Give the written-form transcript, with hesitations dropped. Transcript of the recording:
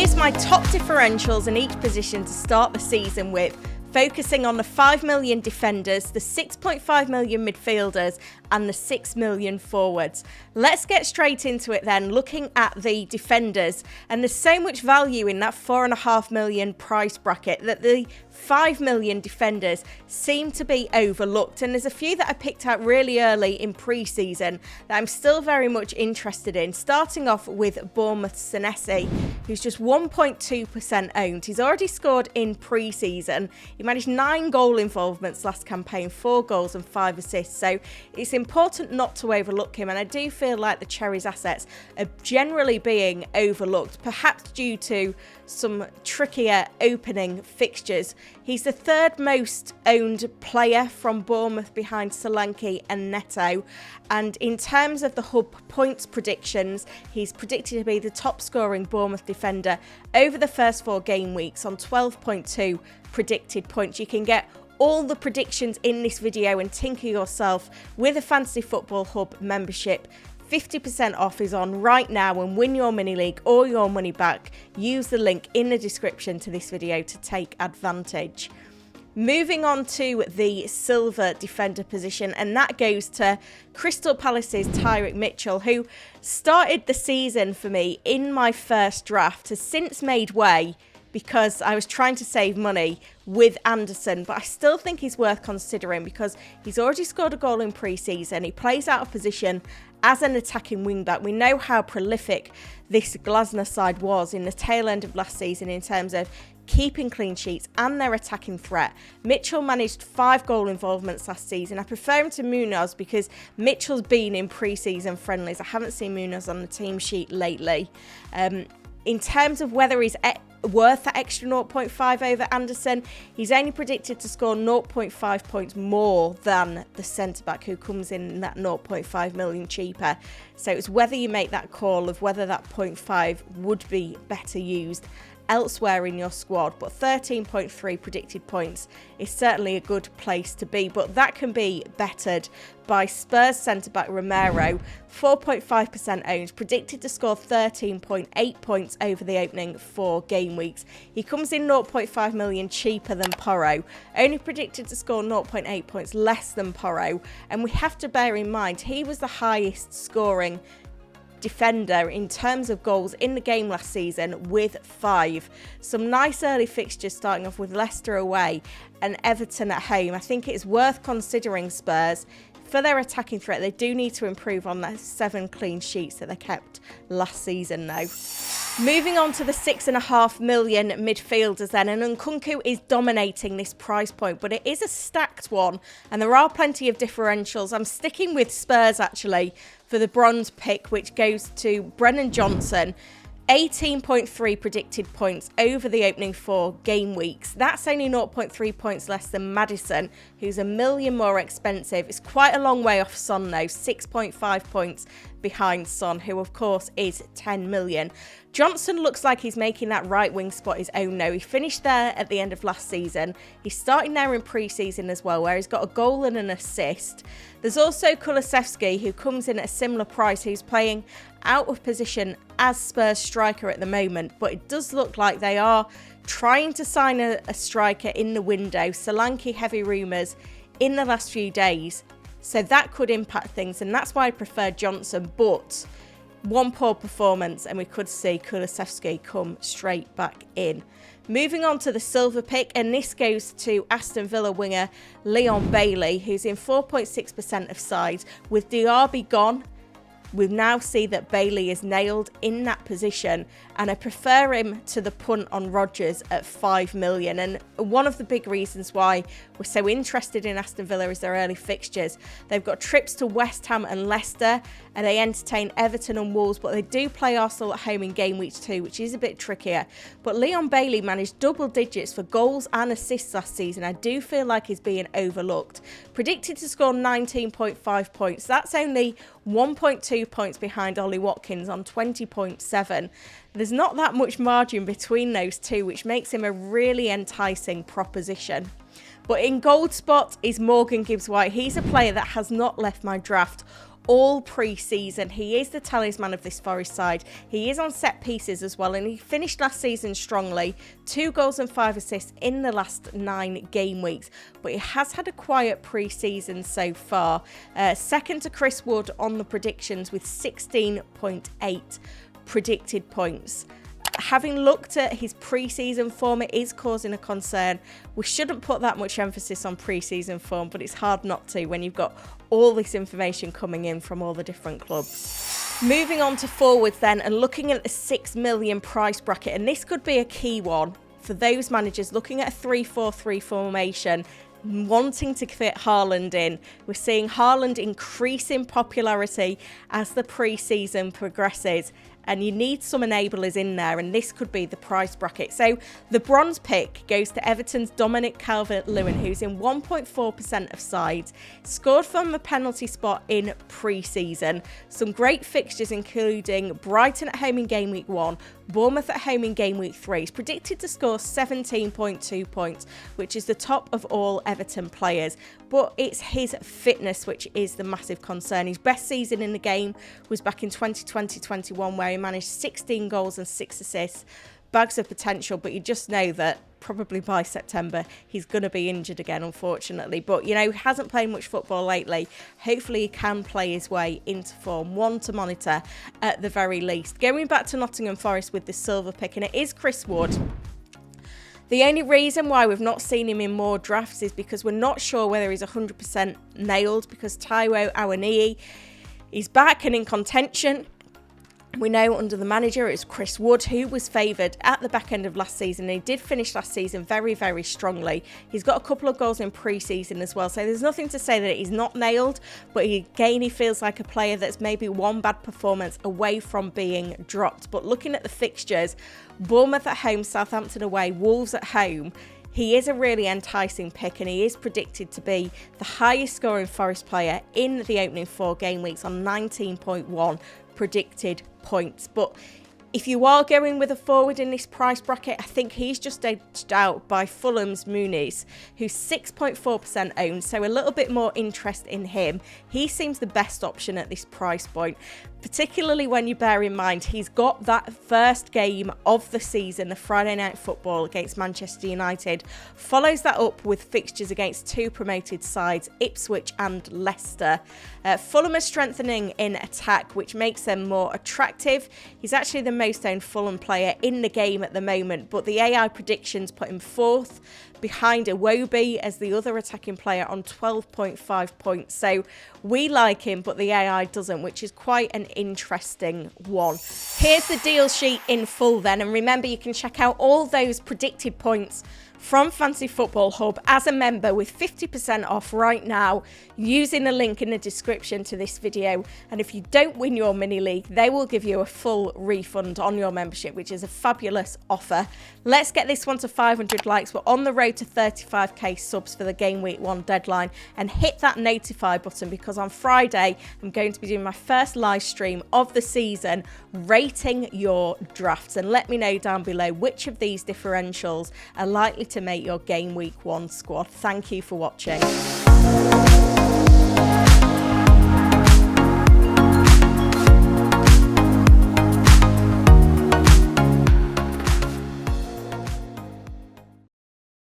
Here's my top differentials in each position to start the season with, focusing on the 5 million defenders, the 6.5 million midfielders and the 6 million forwards. Let's get straight into it then, looking at the defenders. And there's so much value in that 4.5 million price bracket that the 5 million defenders seem to be overlooked. And there's a few that I picked out really early in pre-season that I'm still very much interested in. Starting off with Bournemouth's Senesi, who's just 1.2% owned. He's already scored in pre-season. He managed 9 goal involvements last campaign, 4 goals and 5 assists. So it's important not to overlook him. And I do feel like the Cherries' assets are generally being overlooked, perhaps due to some trickier opening fixtures. He's the third most owned player from Bournemouth behind Solanke and Neto. And in terms of the Hub points predictions, he's predicted to be the top scoring Bournemouth defender over the first 4 game weeks on 12.2 predicted points. You can get all the predictions in this video and tinker yourself with a Fantasy Football Hub membership. 50% off is on right now, and win your mini league or your money back. Use the link in the description to this video to take advantage. Moving on to the silver defender position, and that goes to Crystal Palace's Tyrick Mitchell, who started the season for me in my first draft, has since made way because I was trying to save money with Anderson, but I still think he's worth considering because he's already scored a goal in pre-season. He plays out of position as an attacking wing-back. We know how prolific this Glasner side was in the tail end of last season in terms of keeping clean sheets and their attacking threat. Mitchell managed 5 goal involvements last season. I prefer him to Munoz because Mitchell's been in pre-season friendlies. I haven't seen Munoz on the team sheet lately. In terms of whether he's worth that extra 0.5 over Anderson, he's only predicted to score 0.5 points more than the centre-back who comes in that 0.5 million cheaper. So it's whether you make that call of whether that 0.5 would be better used elsewhere in your squad. But 13.3 predicted points is certainly a good place to be, but that can be bettered by Spurs centre-back Romero, 4.5% owned, predicted to score 13.8 points over the opening 4 game weeks. He comes in 0.5 million cheaper than Porro, only predicted to score 0.8 points less than Porro, and we have to bear in mind he was the highest scoring defender in terms of goals in the game last season with 5. Some nice early fixtures starting off with Leicester away and Everton at home. I think it's worth considering Spurs. For their attacking threat, they do need to improve on their 7 clean sheets that they kept last season though. Moving on to the 6.5 million midfielders then, and Nkunku is dominating this price point, but it is a stacked one and there are plenty of differentials. I'm sticking with Spurs actually for the bronze pick, which goes to Brennan Johnson. 18.3 predicted points over the opening 4 game weeks. That's only 0.3 points less than Maddison, who's $1 million more expensive. It's quite a long way off Son though, 6.5 points behind Son, who of course is 10 million. Johnson looks like he's making that right wing spot his own now. He finished there at the end of last season. He's starting there in pre-season as well, where he's got a goal and an assist. There's also Kulusevski, who comes in at a similar price, who's playing out of position as Spurs striker at the moment, but it does look like they are trying to sign a striker in the window. Solanke heavy rumours in the last few days, so that could impact things, and that's why I prefer Johnson, but one poor performance and we could see Kulusevski come straight back in. Moving on to the silver pick, and this goes to Aston Villa winger Leon Bailey, who's in 4.6% of sides. With Diaby gone, we now see that Bailey is nailed in that position, and I prefer him to the punt on Rodgers at 5 million. And one of the big reasons why we're so interested in Aston Villa is their early fixtures. They've got trips to West Ham and Leicester, and they entertain Everton and Wolves, but they do play Arsenal at home in game week 2, which is a bit trickier. But Leon Bailey managed double digits for goals and assists last season. I do feel like he's being overlooked. Predicted to score 19.5 points. That's only 1.2 points behind Ollie Watkins on 20.7. There's not that much margin between those two, which makes him a really enticing proposition. But in gold spot is Morgan Gibbs-White. He's a player that has not left my draft all pre-season. He is the talisman of this Forest side. He is on set pieces as well, and he finished last season strongly. 2 goals and 5 assists in the last 9 game weeks, but he has had a quiet pre-season so far. Second to Chris Wood on the predictions with 16.8 predicted points. Having looked at his pre-season form, it is causing a concern. We shouldn't put that much emphasis on pre-season form, but it's hard not to when you've got all this information coming in from all the different clubs. Moving on to forwards then, and looking at the 6 million price bracket, and this could be a key one for those managers looking at a 3-4-3 formation, wanting to fit Haaland in. We're seeing Haaland increase in popularity as the pre-season progresses, and you need some enablers in there, and this could be the price bracket. So the bronze pick goes to Everton's Dominic Calvert-Lewin, who's in 1.4% of sides, scored from the penalty spot in pre-season. Some great fixtures including Brighton at home in game week 1, Bournemouth at home in game week 3. He's predicted to score 17.2 points, which is the top of all Everton players, but it's his fitness which is the massive concern. His best season in the game was back in 2020-21, where he managed 16 goals and 6 assists. Bags of potential, but you just know that probably by September he's going to be injured again, unfortunately. But, you know, he hasn't played much football lately. Hopefully he can play his way into form. One to monitor at the very least. Going back to Nottingham Forest with the silver pick, and it is Chris Wood. The only reason why we've not seen him in more drafts is because we're not sure whether he's 100% nailed, because Taiwo Awoniyi is back and in contention. We know under the manager it's Chris Wood, who was favoured at the back end of last season. He did finish last season very, very strongly. He's got a couple of goals in pre-season as well, so there's nothing to say that he's not nailed, but again, he feels like a player that's maybe one bad performance away from being dropped. But looking at the fixtures, Bournemouth at home, Southampton away, Wolves at home, he is a really enticing pick, and he is predicted to be the highest scoring Forest player in the opening 4 game weeks on 19.1 predicted points. But if you are going with a forward in this price bracket, I think he's just edged out by Fulham's Muniz, who's 6.4% owned, so a little bit more interest in him. He seems the best option at this price point, particularly when you bear in mind he's got that first game of the season, the Friday night football against Manchester United, follows that up with fixtures against 2 promoted sides, Ipswich and Leicester. Fulham are strengthening in attack, which makes them more attractive. He's actually the most owned Fulham player in the game at the moment, but the AI predictions put him 4th behind Iwobi as the other attacking player on 12.5 points. So we like him, but the AI doesn't, which is quite an interesting one. Here's the deal sheet in full then, and remember you can check out all those predicted points from Fantasy Football Hub as a member with 50% off right now using the link in the description to this video. And if you don't win your mini league, they will give you a full refund on your membership, which is a fabulous offer. Let's get this one to 500 likes. We're on the road to 35k subs for the game week 1 deadline, and hit that notify button, because on Friday I'm going to be doing my first live stream of the season rating your drafts, and let me know down below which of these differentials are likely to make your game week 1 squad. Thank you for watching.